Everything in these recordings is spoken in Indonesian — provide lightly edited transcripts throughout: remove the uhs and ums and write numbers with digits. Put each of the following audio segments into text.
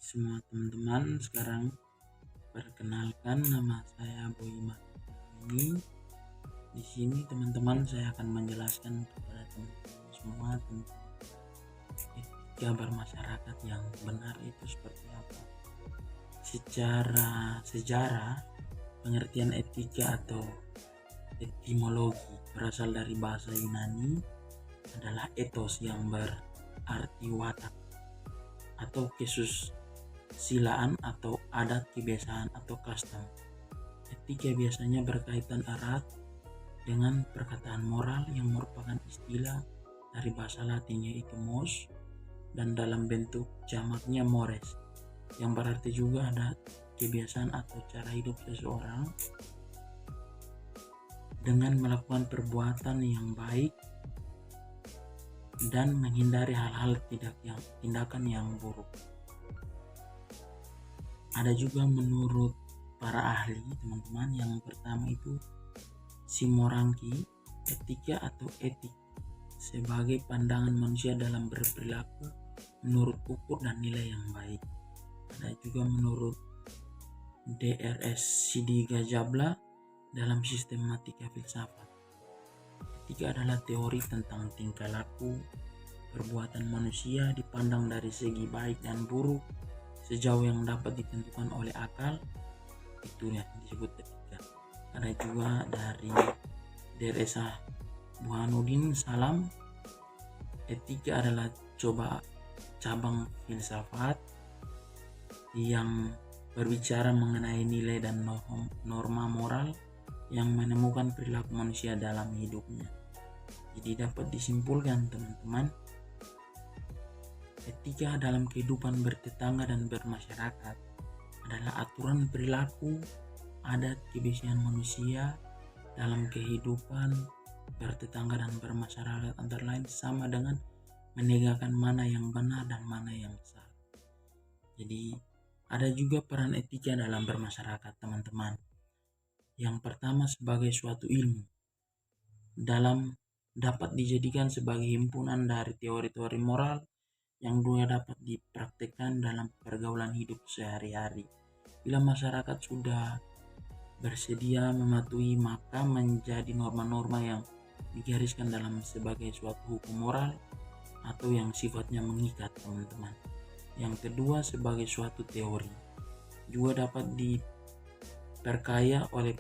semua teman-teman, sekarang perkenalkan nama saya Boy ini. Di sini teman-teman saya akan menjelaskan kepada teman-teman semua tentang etika bermasyarakat yang benar itu seperti apa. Secara sejarah, pengertian etika atau etimologi berasal dari bahasa Yunani adalah ethos yang berarti watak atau kesusilaan atau adat, kebiasaan atau custom. Etika biasanya berkaitan erat dengan perkataan moral yang merupakan istilah dari bahasa Latin yaitu mos dan dalam bentuk jamaknya mores, yang berarti juga ada kebiasaan atau cara hidup seseorang dengan melakukan perbuatan yang baik dan menghindari hal-hal tindakan yang buruk. Ada juga menurut para ahli teman-teman, yang pertama itu Simorangki, etika atau etik sebagai pandangan manusia dalam berperilaku menurut ukur dan nilai yang baik. Ada juga menurut DRS Sidiga Jabla dalam sistematika filsafat. Etika adalah teori tentang tingkah laku perbuatan manusia dipandang dari segi baik dan buruk sejauh yang dapat ditentukan oleh akal, itu yang disebut etika. Ada juga dari Deresa Burhanuddin Salam, etika adalah cabang filsafat yang berbicara mengenai nilai dan norma moral yang menemukan perilaku manusia dalam hidupnya. Jadi dapat disimpulkan teman-teman, etika dalam kehidupan bertetangga dan bermasyarakat adalah aturan perilaku, adat, kebiasaan manusia dalam kehidupan bertetangga dan bermasyarakat, antara lain sama dengan menegakkan mana yang benar dan mana yang salah. Jadi ada juga peran etika dalam bermasyarakat teman-teman. Yang pertama, sebagai suatu ilmu dapat dijadikan sebagai himpunan dari teori-teori moral yang juga dapat dipraktikkan dalam pergaulan hidup sehari-hari. Bila masyarakat sudah bersedia mematuhi, maka menjadi norma-norma yang digariskan dalam sebagai suatu hukum moral atau yang sifatnya mengikat teman-teman. Yang kedua, sebagai suatu teori juga dapat diperkaya oleh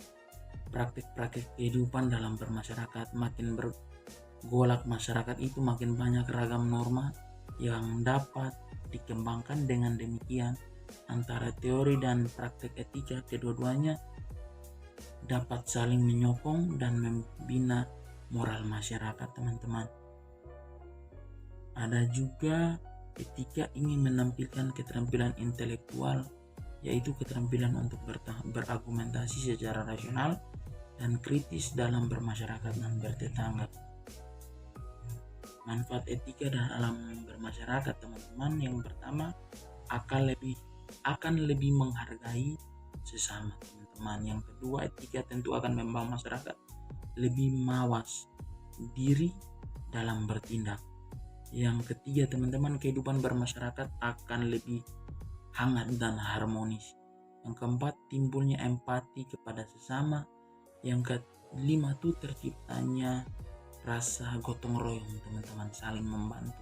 praktik-praktik kehidupan dalam bermasyarakat. Makin bergolak masyarakat itu, makin banyak ragam norma yang dapat dikembangkan. Dengan demikian, antara teori dan praktik etika, kedua-duanya dapat saling menyokong dan membina moral masyarakat teman-teman. Ada juga etika ingin menampilkan keterampilan intelektual, yaitu keterampilan untuk berargumentasi secara rasional dan kritis dalam bermasyarakat dan bertetangga. Manfaat etika dalam bermasyarakat teman-teman, yang pertama akan lebih menghargai sesama teman-teman. Yang kedua, etika tentu akan membawa masyarakat lebih mawas diri dalam bertindak. Yang ketiga teman-teman, kehidupan bermasyarakat akan lebih hangat dan harmonis. Yang keempat, timbulnya empati kepada sesama. Yang kelima tuh terciptanya rasa gotong royong teman-teman, saling membantu.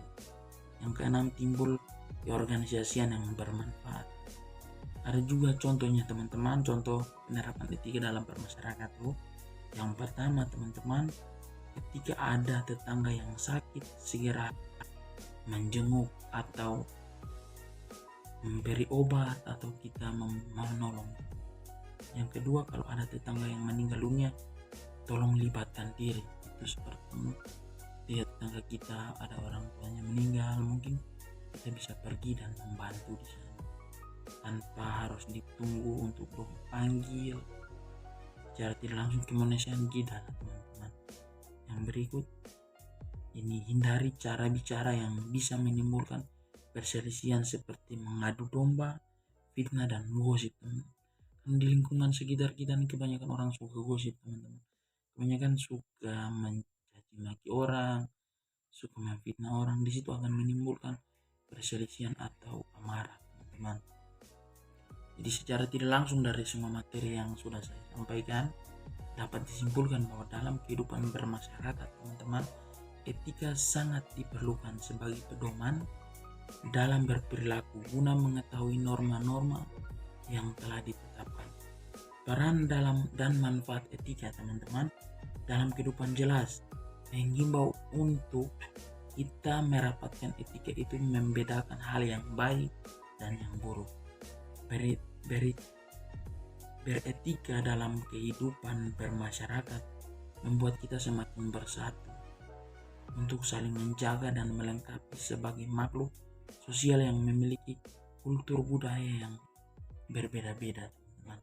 Yang keenam, timbul keorganisasian yang bermanfaat. Ada juga contohnya teman-teman, contoh penerapan etika dalam bermasyarakat tuh. Yang pertama teman-teman, ketika ada tetangga yang sakit, segera menjenguk atau memberi obat atau kita menolong. Yang kedua, kalau ada tetangga yang meninggal dunia, tolong libatkan diri. Itu seperti lihat tetangga kita ada orang tuanya meninggal, mungkin kita bisa pergi dan membantu di sana tanpa harus ditunggu untuk dipanggil. Secara tidak langsung kemanusiaan kita teman-teman. Yang berikut ini, hindari cara bicara yang bisa menimbulkan perselisihan seperti mengadu domba, fitnah dan gosip. Di lingkungan sekitar kita nih kebanyakan orang suka gosip teman-teman. Kebanyakan suka mencaci maki orang, suka memfitnah orang. Di situ akan menimbulkan perselisihan atau amarah teman-teman. Jadi secara tidak langsung dari semua materi yang sudah saya sampaikan dapat disimpulkan bahwa dalam kehidupan bermasyarakat teman-teman, etika sangat diperlukan sebagai pedoman dalam berperilaku guna mengetahui norma-norma yang telah ditetapkan. Peran dalam dan manfaat etika teman-teman dalam kehidupan jelas menghimbau untuk kita merapatkan etika itu membedakan hal yang baik dan yang buruk. Beretika dalam kehidupan bermasyarakat membuat kita semakin bersatu untuk saling menjaga dan melengkapi sebagai makhluk sosial yang memiliki kultur budaya yang berbeda-beda, teman-teman.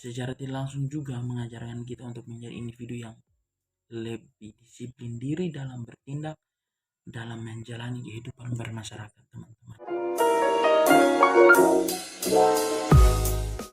Secara tidak langsung juga mengajarkan kita untuk menjadi individu yang lebih disiplin diri dalam bertindak dalam menjalani kehidupan bermasyarakat, teman-teman.